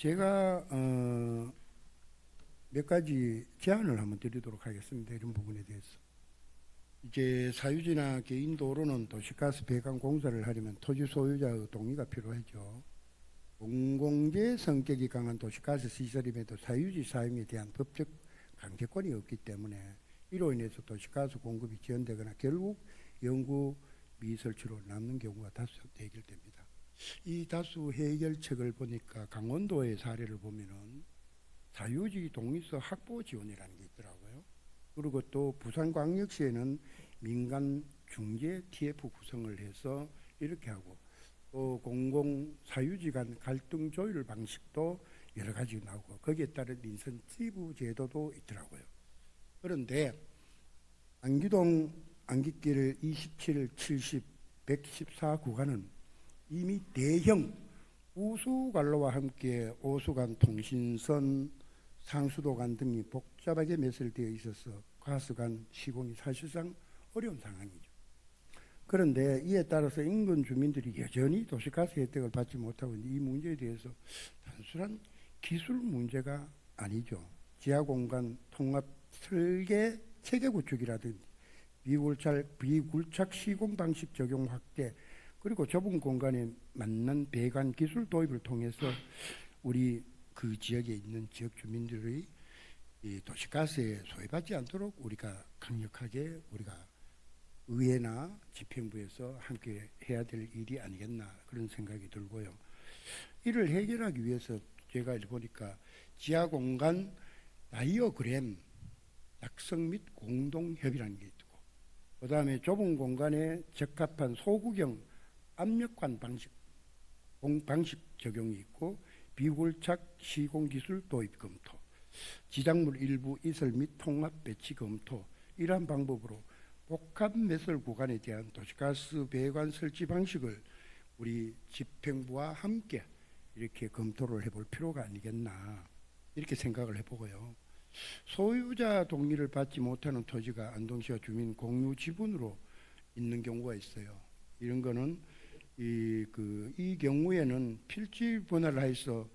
제가 몇 가지 제안을 한번 드리도록 하겠습니다. 이런 부분에 대해서. 이제 사유지나 개인 도로는 도시가스 배관 공사를 하려면 토지 소유자의 동의가 필요하죠. 공공재 성격이 강한 도시가스 시설임에도 사유지 사용에 대한 법적 강제권이 없기 때문에 이로 인해서 도시가스 공급이 지연되거나 결국 영구 미설치로 남는 경우가 다수 해결됩니다. 이 다수 해결책을 보니까 강원도의 사례를 보면은 사유지 동의서 확보 지원이라는 게 있더라고요. 그리고 또 부산광역시에는 민간 중재 TF 구성을 해서 이렇게 하고, 또 공공 사유지 간 갈등 조율 방식도 여러 가지 나오고, 거기에 따른 인센티브 제도도 있더라고요. 그런데 안기동 안깃길 27, 70, 114 구간은 이미 대형 우수관로와 함께 오수관, 통신선, 상수도관 등이 복잡하게 매설되어 있어서 가스관 시공이 사실상 어려운 상황이죠. 그런데 이에 따라서 인근 주민들이 여전히 도시가스 혜택을 받지 못하고 있는 이 문제에 대해서 단순한 기술 문제가 아니죠. 지하공간 통합 설계 체계 구축이라든지 비굴착 시공 방식 적용 확대, 그리고 좁은 공간에 맞는 배관 기술 도입을 통해서 우리 그 지역에 있는 지역 주민들의 이 도시가스에 소외받지 않도록 우리가 강력하게 우리가 의회나 집행부에서 함께 해야 될 일이 아니겠나, 그런 생각이 들고요. 이를 해결하기 위해서 제가 보니까 지하공간 다이어그램 작성 및 공동협의라는 게 있고, 그 다음에 좁은 공간에 적합한 소구경 압력관 방식 적용이 있고, 비굴착 시공기술 도입 검토, 지작물 일부 이설 및 통합 배치 검토, 이러한 방법으로 복합 매설 구간에 대한 도시가스 배관 설치 방식을 우리 집행부와 함께 이렇게 검토를 해볼 필요가 아니겠나, 이렇게 생각을 해보고요. 소유자 동의를 받지 못하는 토지가 안동시와 주민 공유 지분으로 있는 경우가 있어요. 이런 거는 이 경우에는 필지 분할을 해서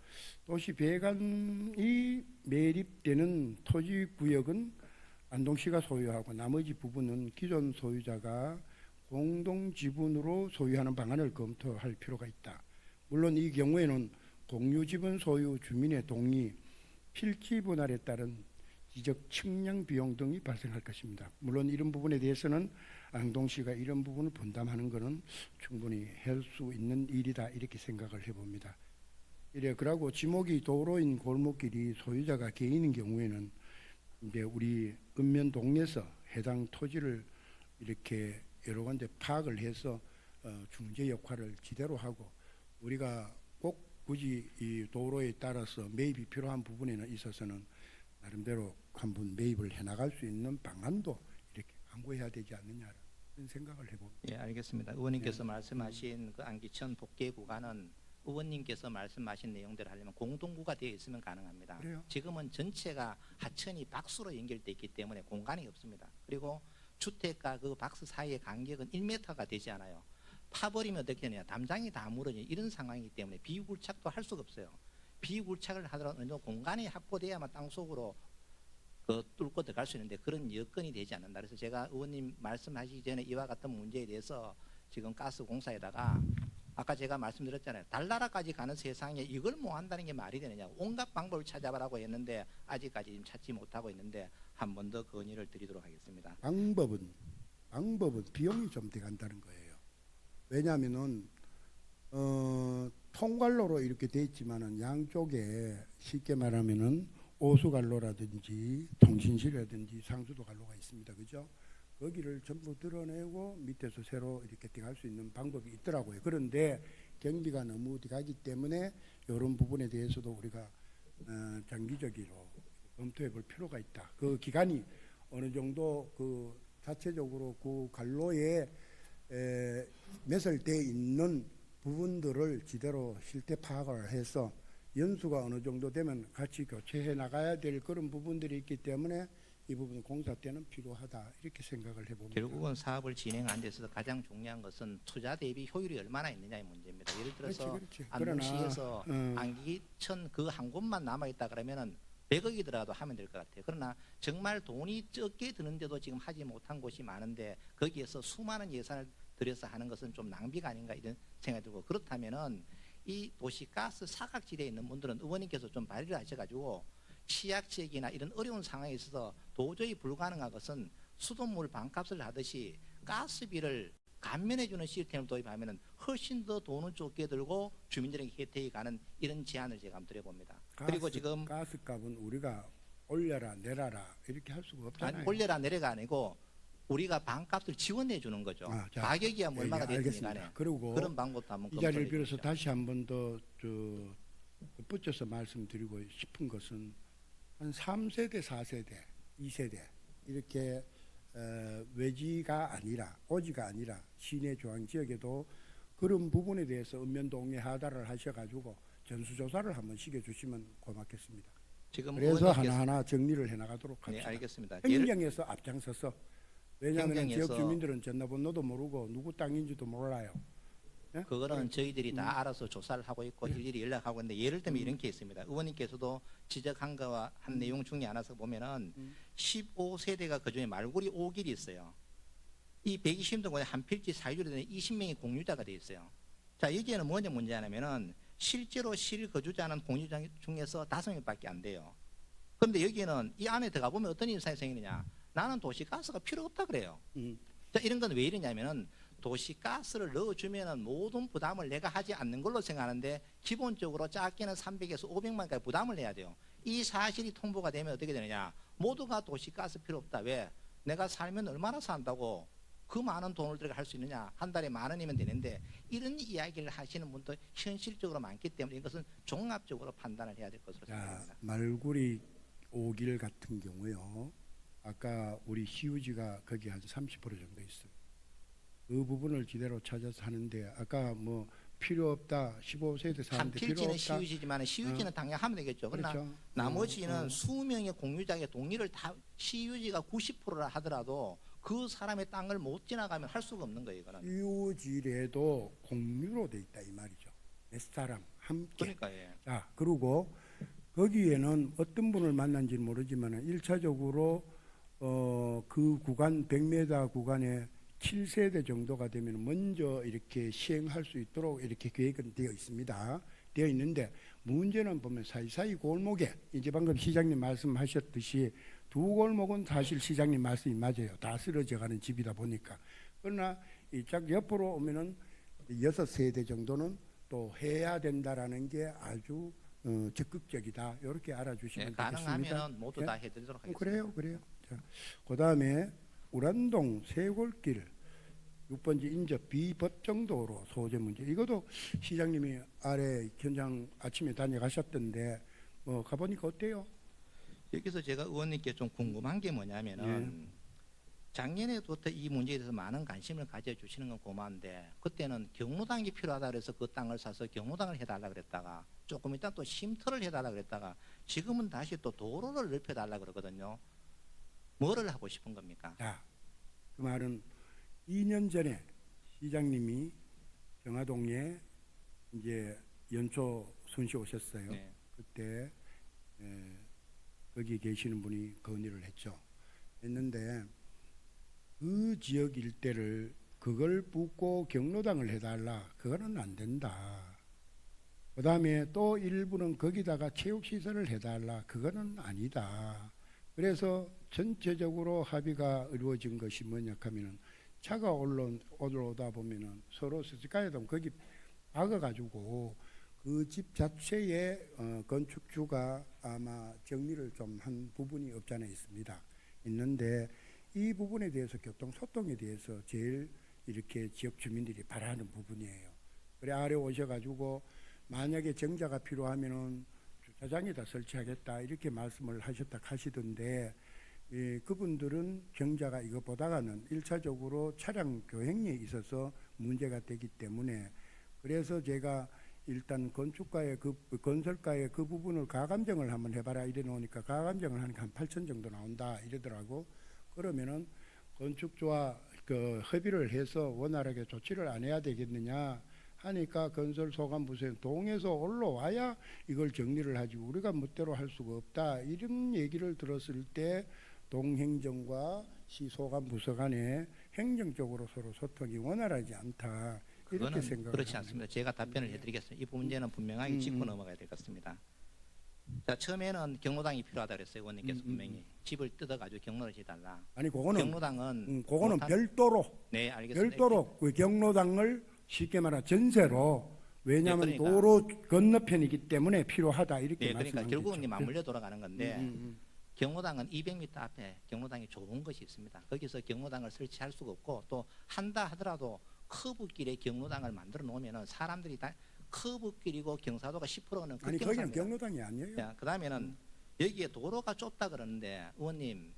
도시 배관이 매립되는 토지 구역은 안동시가 소유하고 나머지 부분은 기존 소유자가 공동 지분으로 소유하는 방안을 검토할 필요가 있다. 물론 이 경우에는 공유 지분 소유 주민의 동의, 필지 분할에 따른 지적 측량 비용 등이 발생할 것입니다. 물론 이런 부분에 대해서는 안동시가 이런 부분을 분담하는 것은 충분히 할 수 있는 일이다, 이렇게 생각을 해봅니다. 이래 그러고 지목이 도로인 골목길이 소유자가 개인인 경우에는 이제 우리 읍면동에서 해당 토지를 이렇게 여러 군데 파악을 해서 중재 역할을 지대로 하고, 우리가 꼭 굳이 이 도로에 따라서 매입이 필요한 부분에 있어서는 나름대로 한번 매입을 해나갈 수 있는 방안도 이렇게 강구해야 되지 않느냐, 그런 생각을 해봅니다. 예, 알겠습니다. 의원님께서 말씀하신 그 안기천 복개 구간은 의원님께서 말씀하신 내용대로 하려면 공동구가 되어 있으면 가능합니다. 그래요? 지금은 전체가 하천이 박수로 연결되어 있기 때문에 공간이 없습니다. 그리고 주택과 그 박스 사이의 간격은 1m가 되지 않아요. 파버리면 어떻게 되냐, 담장이 다 무너지는 이런 상황이기 때문에 비굴착도 할 수가 없어요. 비굴착을 하더라도 어느 정도 공간이 확보돼야만 땅속으로 뚫고 들어갈 수 있는데 그런 여건이 되지 않는다. 그래서 제가 의원님 말씀하시기 전에 이와 같은 문제에 대해서 지금 가스공사에다가 아까 제가 말씀드렸잖아요. 달나라까지 가는 세상에 이걸 뭐 한다는 게 말이 되느냐, 온갖 방법을 찾아보라고 했는데 아직까지 지금 찾지 못하고 있는데 한 번 더 건의를 드리도록 하겠습니다. 방법은 비용이 좀 들어간다는 거예요. 왜냐하면은 통관로로 이렇게 돼 있지만은 양쪽에 쉽게 말하면은 오수관로라든지 통신실이라든지 상수도 관로가 있습니다. 그죠? 거기를 전부 드러내고 밑에서 새로 이렇게 들어갈 수 있는 방법이 있더라고요. 그런데 경비가 너무 들어가기 때문에 이런 부분에 대해서도 우리가 장기적으로 검토해 볼 필요가 있다. 그 기간이 어느 정도 그 자체적으로 그 관로에 매설되어 있는 부분들을 지대로 실태 파악을 해서 연수가 어느 정도 되면 같이 교체해 나가야 될 그런 부분들이 있기 때문에 이 부분 공사 때는 필요하다 이렇게 생각을 해봅니다. 결국은 사업을 진행하는 데 있어서 가장 중요한 것은 투자 대비 효율이 얼마나 있느냐의 문제입니다. 예를 들어서 그렇지. 안동시에서 안기천 그 한 곳만 남아 있다 그러면은 100억이 들어가도 하면 될 것 같아요. 그러나 정말 돈이 적게 드는데도 지금 하지 못한 곳이 많은데 거기에서 수많은 예산을 들여서 하는 것은 좀 낭비가 아닌가 이런 생각이 들고, 그렇다면은 이 도시가스 사각지대에 있는 분들은 의원님께서 좀 발의를 하셔가지고 취약 지역이나 이런 어려운 상황에 있어서 도저히 불가능한 것은 수돗물 반값을 하듯이 가스비를 감면해주는 시스템을 도입하면 훨씬 더 돈을 적게 들고 주민들에게 혜택이 가는 이런 제안을 제가 한번 드려봅니다. 그리고 지금 가스값은 우리가 올려라 내려라 이렇게 할 수가 없잖아요. 올려라 내려가 아니고 우리가 반값을 지원해 주는 거죠. 자, 가격이야 뭐 얼마나 됐든 알겠습니다. 간에 그리고 그런 방법도 한번 이 자리를 검토해 빌어서 주십시오. 다시 한 번 더 붙여서 말씀드리고 싶은 것은 한 3세대, 4세대, 2세대 이렇게 외지가 아니라 오지가 아니라 시내 조항 지역에도 그런 부분에 대해서 읍면동에 하달을 하셔가지고 전수조사를 한번 시켜주시면 고맙겠습니다. 지금 그래서 의원님께서- 하나하나 정리를 해나가도록 네, 합시다. 알겠습니다. 행정에서 앞장서서, 왜냐하면 행정에서- 지역 주민들은 전화번호도 모르고 누구 땅인지도 몰라요. 예? 그거는 저희들이 다 알아서 조사를 하고 있고 일일이 연락하고 있는데, 예를 들면 이런 게 있습니다. 의원님께서도 지적한 거와 한 내용 중에 하나서 보면은 15세대가 그중에 말구리 5길이 있어요. 이 120동 한 필지 사유지로 되는 20명의 공유자가 돼 있어요. 자, 여기에는 뭐냐 문제냐면은 실제로 실거주자는 공유자 중에서 5명밖에 안 돼요. 그런데 여기에는 이 안에 들어가 보면 어떤 현상이 생기느냐? 나는 도시가스가 필요 없다 그래요. 자, 이런 건 왜 이러냐면은 도시가스를 넣어주면은 모든 부담을 내가 하지 않는 걸로 생각하는데 기본적으로 작게는 300에서 500만까지 부담을 해야 돼요. 이 사실이 통보가 되면 어떻게 되느냐? 모두가 도시가스 필요 없다. 왜? 내가 살면 얼마나 산다고 그 많은 돈을 들여가 할 수 있느냐? 한 달에 10,000원이면 되는데, 이런 이야기를 하시는 분도 현실적으로 많기 때문에 이것은 종합적으로 판단을 해야 될 것으로 생각합니다. 말구리 5길 같은 경우요. 아까 우리 시유지가 거기 한 30% 정도 있어요. 그 부분을 지대로 찾아서 하는데 아까 뭐 필요 없다, 15세대 한 사는데 필요 필지는 없다. 시유지지만 시유지는 당연히 하면 되겠죠. 그러나 그렇죠. 나머지는 수명의 공유자의 동의를 다 시유지가 90%라 하더라도 그 사람의 땅을 못 지나가면 할 수가 없는 거예요. 이거는. 시유지에도 공유로 돼 있다 이 말이죠. 몇 사람 함께. 그러니까 예. 자, 그리고 거기에는 어떤 분을 만난지는 모르지만 1차적으로 그 구간 100m 구간에 7세대 정도가 되면 먼저 이렇게 시행할 수 있도록 이렇게 계획은 되어 있습니다. 되어 있는데 문제는 보면 사이사이 골목에 이제 방금 시장님 말씀하셨듯이 두 골목은 사실 시장님 말씀이 맞아요. 다 쓰러져가는 집이다 보니까. 그러나 이 짝 옆으로 오면은 6세대 정도는 또 해야 된다라는 게 아주 적극적이다. 이렇게 알아주시면 예, 되겠습니다. 가능하면 모두 예? 다 해드리도록 하겠습니다. 그래요. 자, 그다음에 우란동 세골길 6번지 인접 비법정도로 소재 문제. 이것도 시장님이 아래 현장 아침에 다녀가셨던데 뭐 가보니까 어때요? 여기서 제가 의원님께 좀 궁금한 게 뭐냐면은 작년에부터 이 문제에 대해서 많은 관심을 가져주시는 건 고마운데, 그때는 경로당이 필요하다 그래서 그 땅을 사서 경로당을 해달라 그랬다가 조금 이따 또 쉼터를 해달라 그랬다가 지금은 다시 또 도로를 넓혀달라 그러거든요. 뭐를 하고 싶은 겁니까? 자, 그 말은 2년 전에 시장님이 정화동에 이제 연초 순시 오셨어요. 네. 그때 거기 계시는 분이 건의를 했는데 그 지역 일대를 그걸 붓고 경로당을 해달라, 그거는 안 된다. 그 다음에 또 일부는 거기다가 체육시설을 해달라, 그거는 아니다. 그래서 전체적으로 합의가 이루어진 것이 뭐냐 하면은 차가 올라오다 보면은 서로 스스카이동 거기 박아가지고 그 집 자체의 건축주가 아마 정리를 좀 한 부분이 없지 않아 있는데 이 부분에 대해서 교통소통에 대해서 제일 이렇게 지역 주민들이 바라는 부분이에요. 그래 아래 오셔가지고 만약에 정자가 필요하면은 주차장에다 설치하겠다 이렇게 말씀을 하시던데 그분들은 경자가 이것보다는 1차적으로 차량 교행에 있어서 문제가 되기 때문에, 그래서 제가 일단 건축가의 건설가의 그 부분을 가감정을 한번 해봐라 이래 놓으니까 가감정을 하니까 한 8천 정도 나온다 이러더라고. 그러면은 건축주와 그 협의를 해서 원활하게 조치를 안 해야 되겠느냐 하니까 건설소관부서에 동에서 올라와야 이걸 정리를 하지 우리가 멋대로 할 수가 없다 이런 얘기를 들었을 때 동행정과 시소관부서 간에 행정적으로 서로 소통이 원활하지 않다 이렇게 그거는 생각을 그렇지 합니다. 않습니다. 제가 답변을 해드리겠습니다. 이 문제는 분명하게 짚고 넘어가야 될 것 같습니다. 자, 처음에는 경로당이 필요하다 그랬어요. 의원님께서 분명히 집을 뜯어가지고 경로를 지달라. 아니 그거는 경로당은 그거는 못한- 별도로 네, 알겠습니다. 별도로 그 경로당을 쉽게 말하 전세로 왜냐하면 네, 그러니까. 도로 건너편이기 때문에 필요하다 이렇게 네, 그러니까 말씀하셨죠. 결국은 이제 맞물려 돌아가는 건데 음. 경로당은 200m 앞에 경로당이 좋은 것이 있습니다. 거기서 경로당을 설치할 수가 없고 또 한다 하더라도 커브길에 경로당을 만들어 놓으면은 사람들이 다 커브길이고 경사도가 10%는 아니 거기는 급경사입니다. 경로당이 아니에요. 자, 그다음에는 여기에 도로가 좁다 그러는데 의원님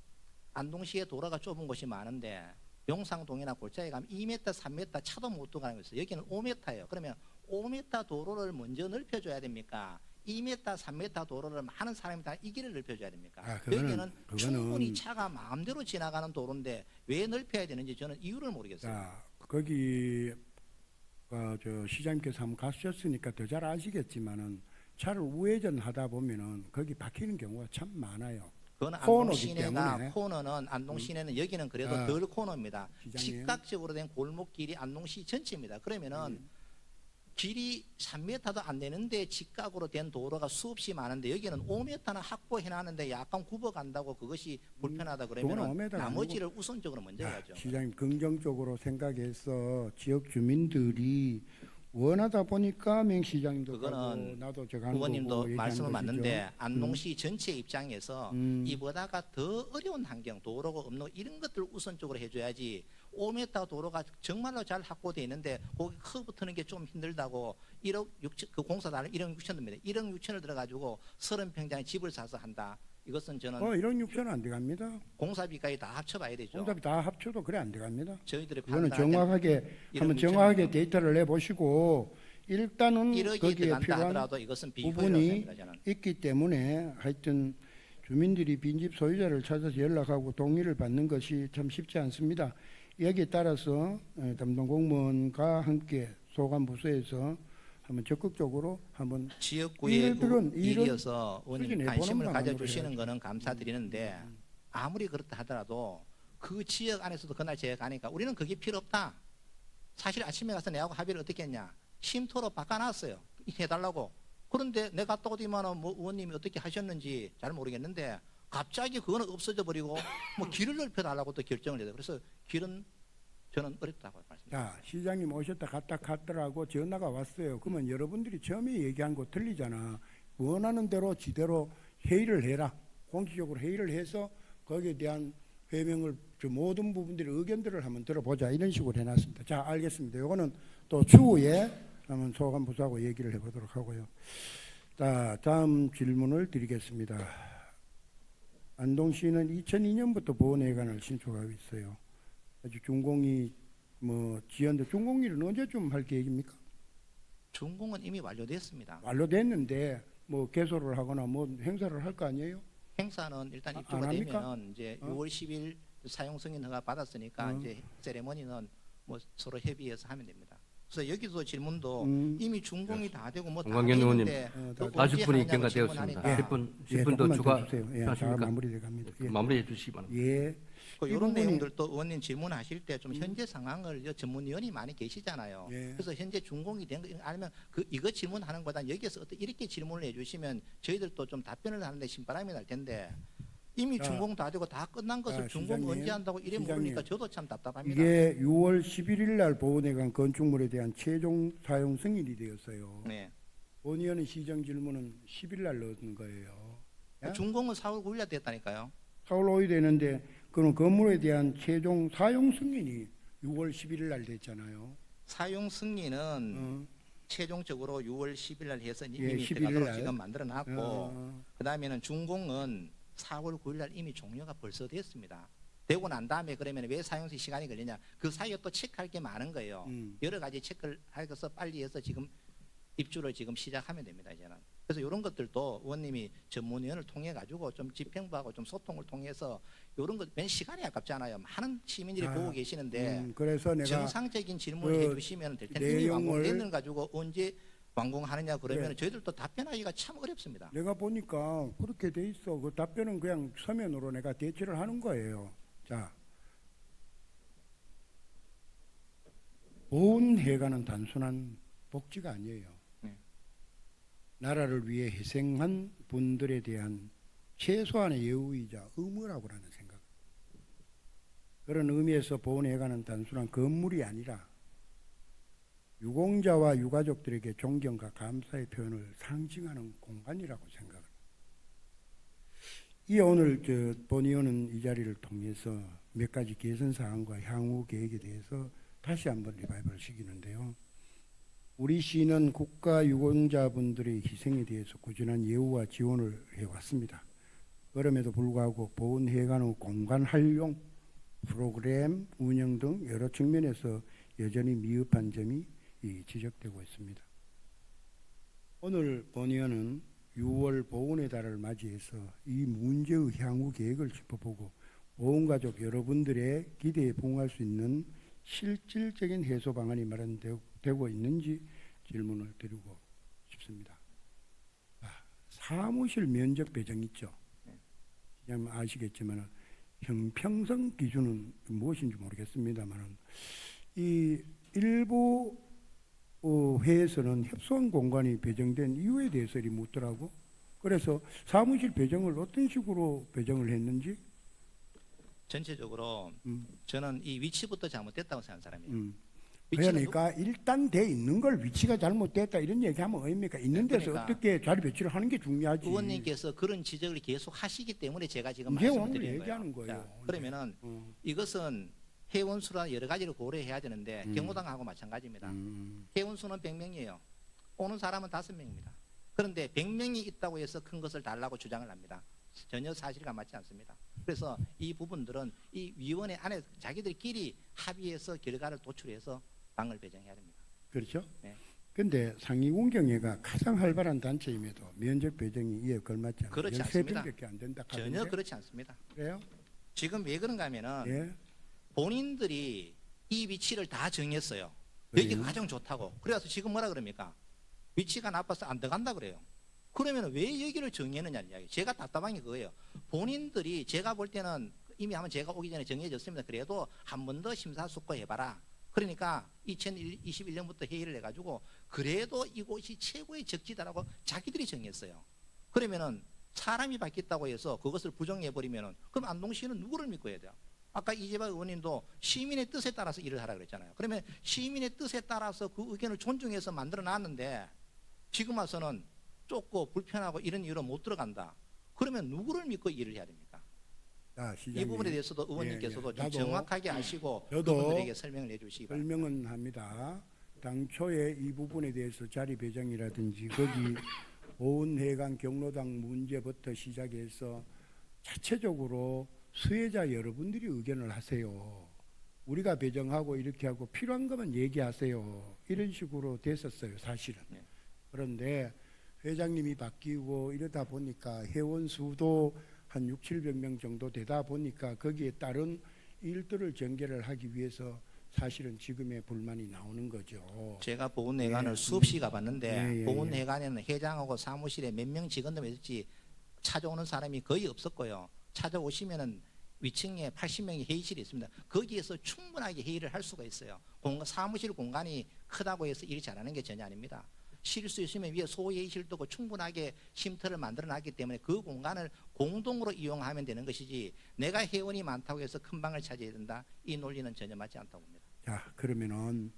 안동시에 도로가 좁은 곳이 많은데 용상동이나 골짜기 가면 2m, 3m 차도 못 두고 가는 거 있어요. 여기는 5m예요. 그러면 5m 도로를 먼저 넓혀줘야 됩니까? 2m, 3m 도로를 많은 사람이 다 이 길을 넓혀줘야 됩니까? 아, 그거는- 그거는- 충분히 차가 마음대로 지나가는 도로인데 왜 넓혀야 되는지 저는 이유를 모르겠어요. 자 거기 저 시장님께서 한번 가셨으니까 더 잘 아시겠지만은 차를 우회전 하다 보면은 거기 박히는 경우가 참 많아요. 그건 코너기 안동 때문에. 시내가 코너는 안동 시내는 여기는 그래도 아, 덜 코너입니다. 시장님. 직각적으로 된 골목길이 안동시 전체입니다. 그러면은 길이 3m도 안 되는데 직각으로 된 도로가 수없이 많은데 여기는 5m나 확보해 놨는데 약간 굽어간다고 그것이 불편하다 그거는 그러면 5m 가 나머지를 우선적으로 먼저 해야죠. 시장님 긍정적으로 생각해서 지역 주민들이 원하다 보니까 맹시장님도 가고 그거는 나도 저 가는 의원님도 거고 얘기하는 말씀은 것이죠. 맞는데 안동시 전체 입장에서 이보다가 더 어려운 환경 도로가 없는 이런 것들을 우선적으로 해줘야지 5m 도로가 정말로 잘 확보되어 있는데 거기 커브 트는 게 좀 힘들다고 1억 6천 그 공사단을 1억 6천 듭니다. 1억 6천을 들어가지고 30평장에 집을 사서 한다. 이것은 저는 1억 6천은 안 돼갑니다. 공사비까지 다 합쳐봐야 되죠. 공사비 다 합쳐도 그래 안 돼갑니다. 저희들이 그거는 판단할 때는 정확하게 한번 1억 정확하게 6천은 데이터를 내보시고 일단은 1억이 거기에 들어간다 필요한 하더라도 이것은 비효율이라고 부분이 생각합니다. 저는. 있기 때문에 하여튼 주민들이 빈집 소유자를 찾아서 연락하고 동의를 받는 것이 참 쉽지 않습니다. 여기에 따라서 담당 공무원과 함께 소관부서에서 한번 적극적으로 한번 지역구의 이들은 일이어서 의원님 추진해 관심을 보는 가져주시는 방안으로 거는 감사드리는데 아무리 그렇다 하더라도 그 지역 안에서도 그날 제가 가니까 우리는 그게 필요 없다. 사실 아침에 가서 내하고 합의를 어떻게 했냐. 쉼터로 바꿔놨어요. 해달라고. 그런데 내가 갔다 오더니만 뭐 의원님이 어떻게 하셨는지 잘 모르겠는데 갑자기 그거는 없어져 버리고 뭐 길을 넓혀달라고 또 결정을 해요. 그래서 길은 저는 어렵다고 말씀드립니다. 자 시장님 오셨다 갔다 갔더라고 전화가 왔어요. 그러면 여러분들이 처음에 얘기한 거 틀리잖아. 원하는 대로 지대로 회의를 해라. 공식적으로 회의를 해서 거기에 대한 해명을 저 모든 부분들의 의견들을 한번 들어보자 이런 식으로 해놨습니다. 자 알겠습니다. 이거는 또 추후에 한번 소관부서하고 얘기를 해보도록 하고요. 자 다음 질문을 드리겠습니다. 안동시는 2002년부터 보훈회관을 신축하고 있어요. 아주 준공이 뭐 지연도 준공일은 언제쯤 할 계획입니까? 준공은 이미 완료됐습니다. 완료됐는데 뭐 개소를 하거나 뭐 행사를 할 거 아니에요? 행사는 일단 안 입주가 합니까? 되면은 이제 어? 6월 10일 사용 승인 허가 받았으니까 이제 세레머니는 뭐 서로 협의해서 하면 됩니다. 그래서 여기서 질문도 이미 준공이 다 되고 뭐 다 정광현 의원님, 되는데 또 40분이 언제 경과되었습니다. 하느냐고 10분 더 조금만 추가 주세요. 예, 다 하십니까? 마무리돼 갑니다. 예. 마무리해 주시기 바랍니다. 예. 그 이 이런 부분이- 내용들도 의원님 질문하실 때 좀 현재 상황을 전문위원이 많이 계시잖아요. 예. 그래서 현재 준공이 된 거 아니면 이거 질문하는 거보다 여기서 어떤 이렇게 질문을 해주시면 저희들도 좀 답변을 하는데 신바람이 날 텐데 이미 자, 준공 다 되고 다 끝난 것을 자, 준공 시장님, 언제 한다고 이래 시장님. 물으니까 저도 참 답답합니다. 이게 6월 11일 날 보훈회관 건축물에 대한 최종 사용 승인이 되었어요. 네. 본의원의 시정 질문은 10일 날 넣은 거예요. 예? 준공은 4월 9일 날 됐다니까요. 4월 5일 되는데 그럼 건물에 대한 최종 사용 승인이 6월 11일 날 됐잖아요. 사용 승인은 어, 최종적으로 6월 10일 날 해서 이미 예, 11일 들어가도록 날. 지금 만들어 놨고 어, 그다음에는 준공은 4월 9일 날 이미 종료가 벌써 됐습니다. 되고 난 다음에 그러면 왜 사용시 시간이 걸리냐? 그 사이에 또 체크할 게 많은 거예요. 여러 가지 체크를 해서 빨리 해서 지금 입주를 지금 시작하면 됩니다. 이제는. 그래서 이런 것들도 의원님이 전문위원을 통해 가지고 좀 집행부하고 좀 소통을 통해서 이런 것, 맨 시간이 아깝잖아요. 많은 시민들이 보고 계시는데 그래서 내가 정상적인 질문을 그 해주시면 될 텐데 이미 내용을 완공되는 가지고 언제 완공하느냐 그러면 네. 저희들도 답변하기가 참 어렵습니다. 내가 보니까 그렇게 돼 있어. 그 답변은 그냥 서면으로 내가 대체를 하는 거예요. 자, 보훈해가는 단순한 복지가 아니에요. 네. 나라를 위해 희생한 분들에 대한 최소한의 예우이자 의무라고 하는 생각. 그런 의미에서 보훈해가는 단순한 건물이 아니라 유공자와 유가족들에게 존경과 감사의 표현을 상징하는 공간이라고 생각합니다. 이 오늘 본의원은 이 자리를 통해서 몇 가지 개선 사항과 향후 계획에 대해서 다시 한번 리바이벌 시키는데요. 우리 시는 국가 유공자분들의 희생에 대해서 꾸준한 예우와 지원을 해왔습니다. 그럼에도 불구하고 보훈회관 후 공간 활용, 프로그램 운영 등 여러 측면에서 여전히 미흡한 점이 지적되고 있습니다. 오늘 본의원은 6월 보훈의 달을 맞이해서 이 문제의 향후 계획을 짚어보고 보훈가족 여러분들의 기대에 부응할 수 있는 실질적인 해소 방안이 마련되고 있는지 질문을 드리고 싶습니다. 사무실 면적 배정 있죠. 그냥 아시겠지만 형평성 기준은 무엇인지 모르겠습니다만 이 일부 회에서는 협소한 공간이 배정된 이유에 대해서 묻더라고. 그래서 사무실 배정을 어떤 식으로 배정을 했는지 전체적으로 저는 이 위치부터 잘못됐다고 생각하는 사람이에요. 그러니까 일단 돼 있는 걸 위치가 잘못됐다 이런 얘기하면 어입니까? 있는 데서 그러니까 어떻게 자리 배치를 하는 게 중요하지. 의원님께서 그런 지적을 계속 하시기 때문에 제가 지금 이제 말씀을 오늘 드리는 얘기하는 거예요. 거예요. 자, 그러면은 이것은 회원수나 여러 가지를 고려해야 되는데 경호당하고 마찬가지입니다. 회원수는 100명이에요. 오는 사람은 5명입니다. 그런데 100명이 있다고 해서 큰 것을 달라고 주장을 합니다. 전혀 사실과 맞지 않습니다. 그래서 이 부분들은 이 위원회 안에 자기들끼리 합의해서 결과를 도출해서 방을 배정해야 됩니다. 그렇죠? 네. 근데 상위공경회가 가장 활발한 단체임에도 면적 배정이 이에 걸맞지 않아요. 그렇지 않습니다. 13평밖에 안 된다. 전혀 하던데? 그렇지 않습니다. 그래요? 지금 왜 그런가 하면은 예. 본인들이 이 위치를 다 정했어요. 그래요? 여기가 가장 좋다고. 그래서 지금 뭐라 그럽니까? 위치가 나빠서 안 들어간다 그래요. 그러면 왜 여기를 정했느냐는 이야기. 제가 답답한 게 그거예요. 본인들이 제가 볼 때는 이미 한번 제가 오기 전에 정해졌습니다. 그래도 한 번 더 심사숙고해봐라. 그러니까 2021년부터 회의를 해가지고 그래도 이곳이 최고의 적지다라고 자기들이 정했어요. 그러면은 사람이 바뀌었다고 해서 그것을 부정해버리면은 그럼 안동시는 누구를 믿고 해야 돼요? 아까 이재발 의원님도 시민의 뜻에 따라서 일을 하라 그랬잖아요. 그러면 시민의 뜻에 따라서 그 의견을 존중해서 만들어 놨는데 지금 와서는 좁고 불편하고 이런 이유로 못 들어간다. 그러면 누구를 믿고 일을 해야 됩니까? 자, 이 부분에 대해서도 의원님께서도 좀 나도 정확하게 아시고 저도 그분들에게 설명을 해주시기 바랍니다. 설명은 합니다. 당초에 이 부분에 대해서 자리 배정이라든지 거기 보훈회관 경로당 문제부터 시작해서 자체적으로 수혜자 여러분들이 의견을 하세요. 우리가 배정하고 이렇게 하고 필요한 것만 얘기하세요. 이런 식으로 됐었어요, 사실은. 네. 그런데 회장님이 바뀌고 이러다 보니까 회원 수도 한 6,700명 정도 되다 보니까 거기에 따른 일들을 전개를 하기 위해서 사실은 지금의 불만이 나오는 거죠. 제가 보훈회관을 예. 수없이 가봤는데 예. 보훈회관에는 회장하고 사무실에 몇 명 직원들 있을지 찾아오는 사람이 거의 없었고요. 찾아오시면은 위층에 80명의 회의실이 있습니다. 거기에서 충분하게 회의를 할 수가 있어요. 사무실 공간이 크다고 해서 일 잘하는 게 전혀 아닙니다. 쉴 수 있으면 위에 소회의실도 고 충분하게 쉼터를 만들어놨기 때문에 그 공간을 공동으로 이용하면 되는 것이지 내가 회원이 많다고 해서 큰 방을 차지해야 된다. 이 논리는 전혀 맞지 않다고 봅니다. 자, 그러면은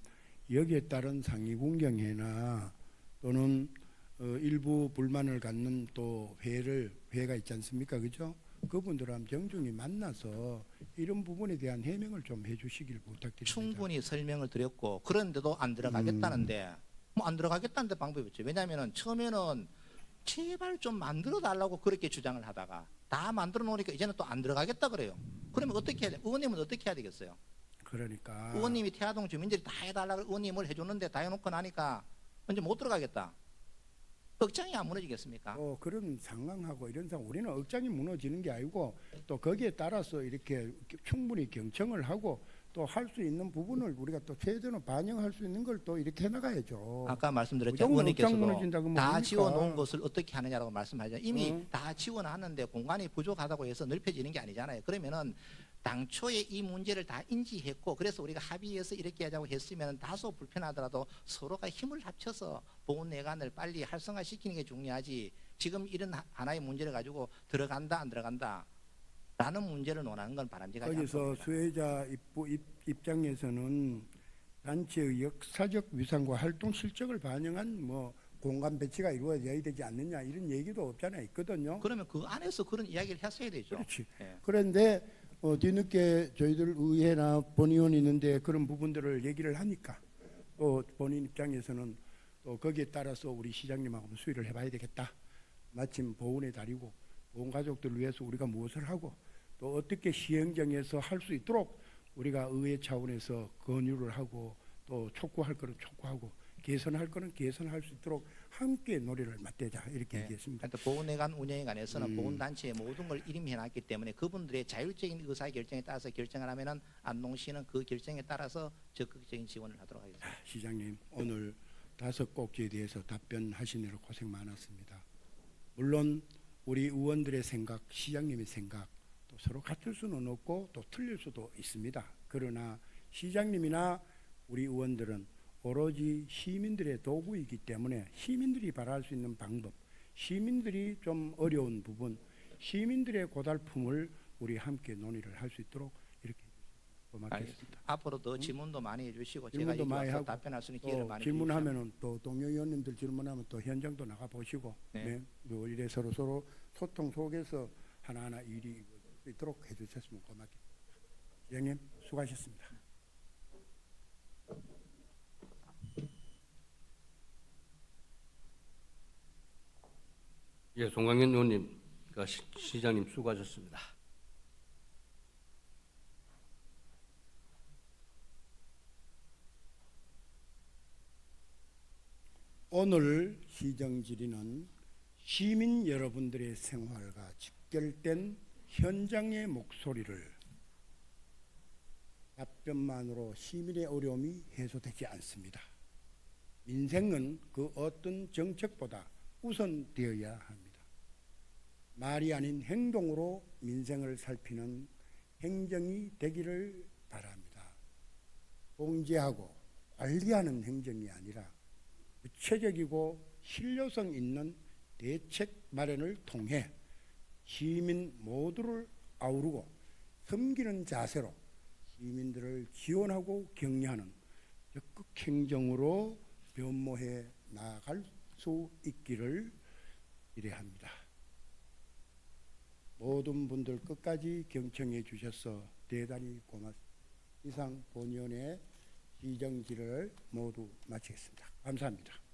여기에 따른 상위공경회나 또는 일부 불만을 갖는 또 회가 있지 않습니까? 그죠? 그분들하고 정중히 만나서 이런 부분에 대한 해명을 좀 해주시길 부탁드립니다. 충분히 설명을 드렸고 그런데도 안 들어가겠다는데 뭐 안 들어가겠다는데 방법이 없죠. 왜냐하면 처음에는 제발 좀 만들어 달라고 그렇게 주장을 하다가 다 만들어 놓으니까 이제는 또 안 들어가겠다 그래요. 그러면 어떻게 해야 돼? 의원님은 어떻게 해야 되겠어요? 그러니까 의원님이 태화동 주민들이 다 해달라고 의원님을 해줬는데 다 해놓고 나니까 이제 못 들어가겠다. 억장이 안 무너지겠습니까? 그런 상황하고 이런 상황 우리는 억장이 무너지는 게 아니고 또 거기에 따라서 이렇게 충분히 경청을 하고 또 할 수 있는 부분을 우리가 또 최대로 반영할 수 있는 걸 또 이렇게 해나가야죠. 아까 말씀드렸죠. 무조건 억장 의원님께서도 무너진다고 다 뭡니까? 지어놓은 것을 어떻게 하느냐라고 말씀하죠. 이미 응. 다 지어놨는데 공간이 부족하다고 해서 넓혀지는 게 아니잖아요. 그러면은 당초에 이 문제를 다 인지했고 그래서 우리가 합의해서 이렇게 하자고 했으면 다소 불편하더라도 서로가 힘을 합쳐서 보훈내관을 빨리 활성화시키는 게 중요하지. 지금 이런 하나의 문제를 가지고 들어간다 안 들어간다 라는 문제를 논하는 건 바람직하지 거기서 않습니다. 수혜자 입장에서는 단체의 역사적 위상과 활동 실적을 반영한 뭐 공간 배치가 이루어져야 되지 않느냐 이런 얘기도 없잖아요. 있거든요. 그러면 그 안에서 그런 이야기를 했어야 되죠. 그렇지. 예. 그런데 뒤늦게 저희들 의회나 본의원이 있는데 그런 부분들을 얘기를 하니까 또 본인 입장에서는 또 거기에 따라서 우리 시장님하고 수의를 해봐야 되겠다. 마침 보훈의 달이고 보훈 가족들을 위해서 우리가 무엇을 하고 또 어떻게 시행정에서 할 수 있도록 우리가 의회 차원에서 권유를 하고 또 촉구할 거는 촉구하고 개선할 거는 개선할 수 있도록 함께 노래를 맞대자 이렇게 얘기했습니다. 하여튼 보훈내관 운영에 관해서는 보훈단체의 모든 걸 이름해놨기 때문에 그분들의 자율적인 의사결정에 따라서 결정을 하면은 안동시는 그 결정에 따라서 적극적인 지원을 하도록 하겠습니다. 시장님 오늘 5꼭지에 대해서 답변하시느라 고생 많았습니다. 물론 우리 의원들의 생각, 시장님의 생각 또 서로 같을 수는 없고 또 틀릴 수도 있습니다. 그러나 시장님이나 우리 의원들은 오로지 시민들의 도구이기 때문에 시민들이 바랄 수 있는 방법, 시민들이 좀 어려운 부분, 시민들의 고달픔을 우리 함께 논의를 할 수 있도록 이렇게 고맙겠습니다. 앞으로 더 질문도 많이 해주시고 제가 질문도 여기 많이 와서 하고 답변할 수 있는 또 기회를 많이 주십시오. 질문하면은 또 동료 의원님들 질문하면 또 현장도 나가 보시고 네. 뭐 이래 서로 소통 속에서 하나하나 일이 있도록 해주셨으면 고맙겠습니다. 시장님 수고하셨습니다. 예, 송광현 의원님, 시장님 수고하셨습니다. 오늘 시정 질의는 시민 여러분들의 생활과 직결된 현장의 목소리를 답변만으로 시민의 어려움이 해소되지 않습니다. 민생은 그 어떤 정책보다 우선되어야 합니다. 말이 아닌 행동으로 민생을 살피는 행정이 되기를 바랍니다. 통제하고 관리하는 행정이 아니라 구체적이고 실효성 있는 대책 마련을 통해 시민 모두를 아우르고 섬기는 자세로 시민들을 지원하고 격려하는 적극 행정으로 변모해 나아갈 수 있기를 기대합니다. 모든 분들 끝까지 경청해 주셔서 대단히 고맙습니다. 이상 본위원회 시정질을 모두 마치겠습니다. 감사합니다.